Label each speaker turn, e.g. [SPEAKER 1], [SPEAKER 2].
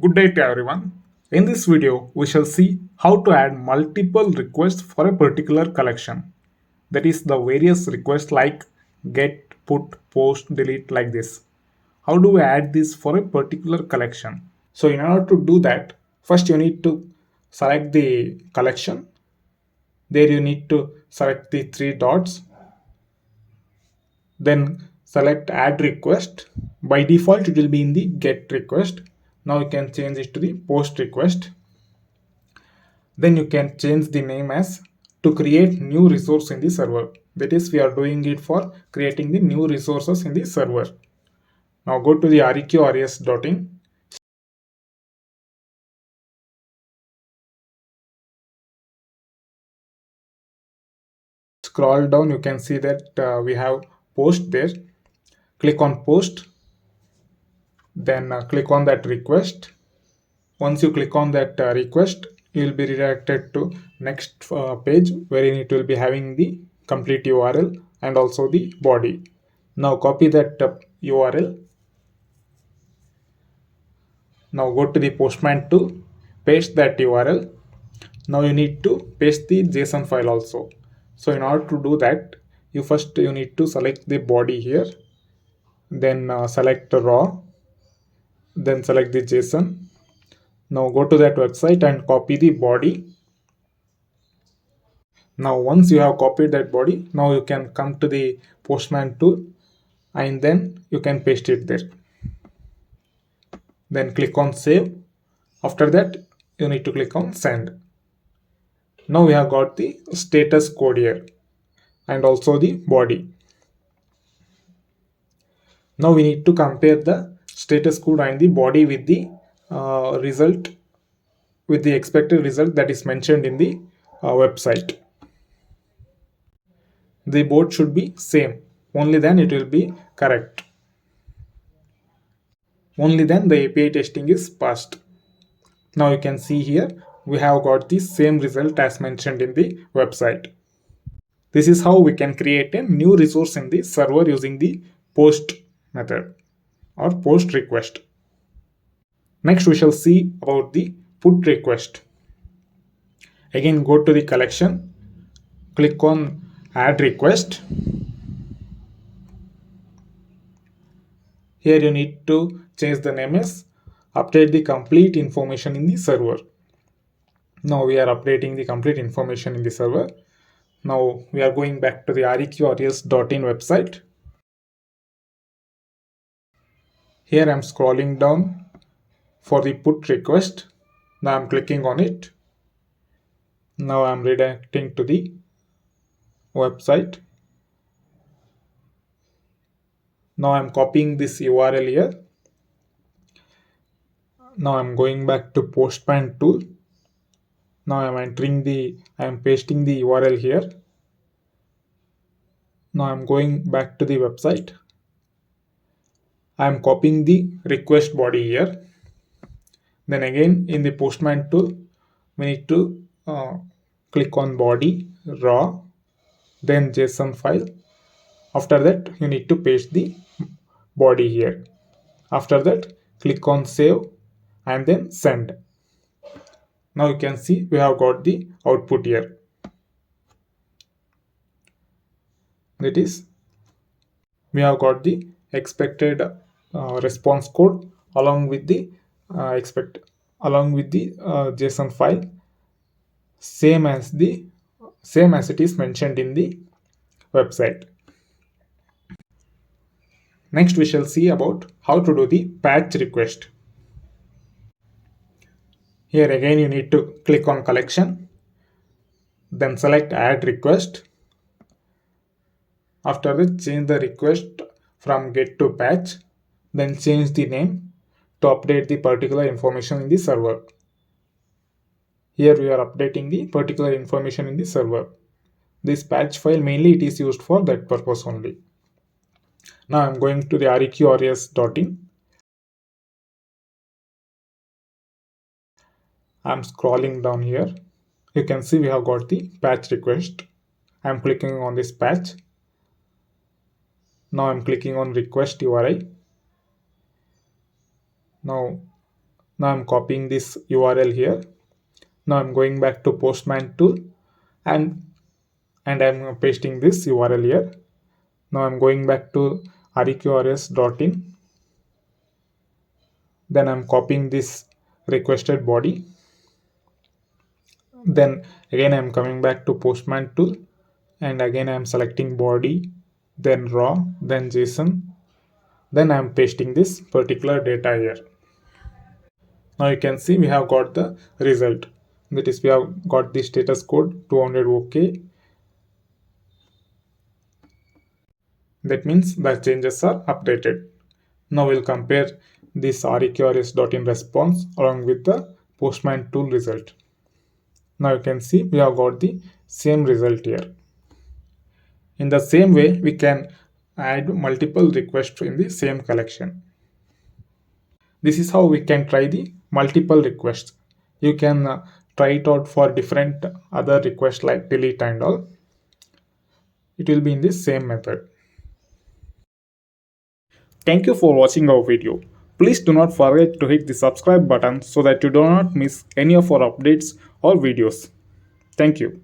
[SPEAKER 1] Good day to everyone. In this video, we shall see how to add multiple requests for a particular collection. That is the various requests like get, put, post, delete like this. How do we add this for a particular collection? So in order to do that, first you need to select the collection. There you need to select the three dots. Then select add request. By default, it will be in the get request. Now you can change it to the post request. Then you can change the name as to create new resource in the server. That is, we are doing it for creating the new resources in the server. Now go to the reqrs.in. Scroll down, you can see that we have post there. Click on post, then click on that request. Once you click on that request, you will be redirected to next page wherein it will be having the complete URL and also the body. Now copy that URL. Now go to the Postman tool, paste that URL. Now you need to paste the JSON file also. So in order to do that, you need to select the body here, then select raw, then select the JSON. Now go to that website and copy the body. Now once you have copied that body, now you can come to the Postman tool and then you can paste it there. Then click on save. After that, you need to click on send. Now we have got the status code here and also the body. Now we need to compare the status code and the body with the result, with the expected result that is mentioned in the website. The both should be same, only then it will be correct. Only then the API testing is passed. Now you can see here we have got the same result as mentioned in the website. This is how we can create a new resource in the server using the post method or post request. Next we shall see about the put request. Again go to the collection, click on add request. Here you need to change the name as update the complete information in the server. Now we are updating the complete information in the server. Now we are going back to the reqrs.in website. Here I am scrolling down for the put request. Now I am clicking on it. Now I am redirecting to the website. Now I am copying this URL here. Now I am going back to Postman tool. Now I am pasting the URL here. Now I am going back to the website. I am copying the request body here. Then again in the Postman tool, we need to click on body, raw, then JSON file. After that, you need to paste the body here. After that, click on save and then send. Now you can see we have got the output here. That is, we have got the expected response code along with the JSON file, same as it is mentioned in the website. Next we shall see about how to do the patch request. Here again you need to click on collection, then select add request. After that, change the request from get to patch, then change the name to update the particular information in the server. Here we are updating the particular information in the server. This patch file mainly it is used for that purpose only. Now I am going to the reqrs.in. I am scrolling down here. You can see we have got the patch request. I am clicking on this patch. Now I am clicking on request URI. Now Now I'm copying this URL here. Now I'm going back to Postman Tool and I'm pasting this URL here. Now I'm going back to reqrs.in. Then I'm copying this requested body. Then again I'm coming back to Postman Tool and again I'm selecting body, then raw, then JSON. Then I'm pasting this particular data here. Now you can see we have got the result. That is, we have got the status code 200 OK. That means the changes are updated. Now we'll compare this reqrs.in response along with the Postman Tool result. Now you can see we have got the same result here. In the same way, we can add multiple requests in the same collection. This is how we can try the multiple requests. You can try it out for different other requests like delete and all. It will be in the same method. Thank you for watching our video. Please do not forget to hit the subscribe button so that you do not miss any of our updates or videos. Thank you.